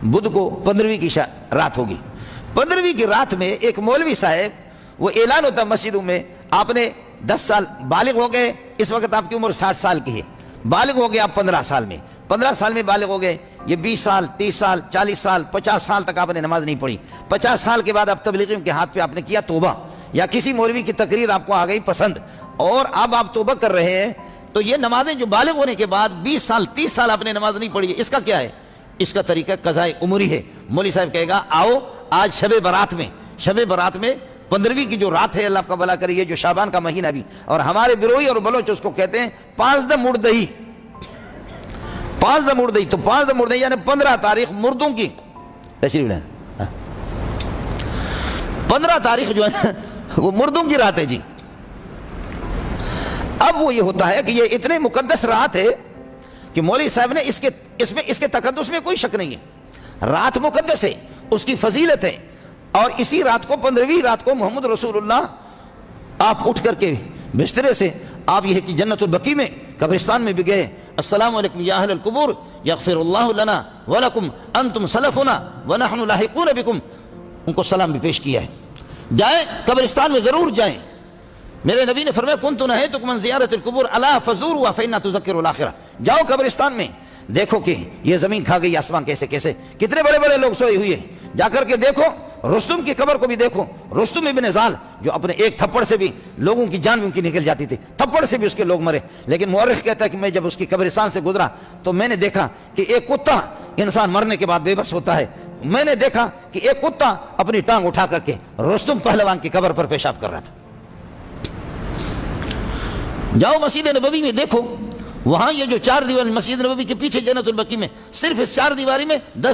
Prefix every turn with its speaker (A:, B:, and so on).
A: بدھ کو 15ویں کی رات ہوگی. 15ویں کی رات میں ایک مولوی صاحب, وہ اعلان ہوتا مسجدوں میں, آپ نے 10 سال بالغ ہو گئے, اس وقت آپ کی عمر 60 سال کی ہے, بالغ ہو گئے آپ 15 سال میں, 15 سال میں بالغ ہو گئے, یہ 20 سال 30 سال 40 سال 50 سال تک آپ نے نماز نہیں پڑھی, 50 سال کے بعد اب تبلیغیوں کے ہاتھ پہ آپ نے کیا توبہ, یا کسی مولوی کی تقریر آپ کو آ گئی پسند اور اب آپ توبہ کر رہے ہیں, تو یہ نمازیں جو بالغ ہونے کے بعد 20 سال 30 سال آپ نے نماز نہیں پڑھی, اس کا کیا ہے؟ اس کا طریقہ قضائے عمری ہے. مولوی صاحب کہے گا آؤ آج شب برات میں 15ویں کی جو رات ہے, اللہ کا بھلا کرے, یہ جو شعبان کا مہینہ بھی, اور ہمارے بروئی اور بلوچ اس کو کہتے ہیں 5 مردہی, 5 مردہی, تو 5 مردہی یعنی 15 تاریخ مردوں کی تشریف لیں, 15 تاریخ جو ہے نا وہ مردوں کی رات ہے جی. اب وہ یہ ہوتا ہے کہ یہ اتنے مقدس رات ہے کہ مولوی صاحب نے اس کے تقدس میں کوئی شک نہیں ہے, رات مقدس ہے, اس کی فضیلت ہے, اور اسی رات کو 15ویں رات کو محمد رسول اللہ آپ اٹھ کر کے بسترے سے آپ یہ کہ جنت البقیع میں قبرستان میں بھی گئے, السلام علیکم یا اہل القبور یغفر اللہ لنا ولکم انتم سلفنا ونحن لاحقون بکم, ان کو سلام بھی پیش کیا ہے. جائیں قبرستان میں ضرور جائیں, میرے نبی نے فرمایا کنت نہیتکم عن زیارت القبور الا فزوروا فانها تذکر الاخرہ, جاؤ قبرستان میں, دیکھو کہ یہ زمین کھا گئی آسمان کیسے کیسے, کتنے بڑے بڑے لوگ سوئے ہوئے ہیں, جا کر کے دیکھو, رستم کی قبر کو بھی دیکھو, رستم ابن زال جو اپنے ایک تھپڑ سے بھی لوگوں کی جان ان کی نکل جاتی تھی, تھپڑ سے بھی اس کے لوگ مرے, لیکن مورخ کہتا ہے کہ میں جب اس کی قبرستان سے گزرا تو میں نے دیکھا کہ ایک کتا انسان مرنے کے بعد بے بس ہوتا ہے, میں نے دیکھا کہ ایک کتا اپنی ٹانگ اٹھا کر کے رستم پہلوان کی قبر پر پیشاب کر رہا تھا. جاؤ مسجد نبوی میں دیکھو, وہاں یہ جو 4 دیوار مسجد نبوی کے پیچھے جنت البقیع میں صرف اس 4 دیواری میں 10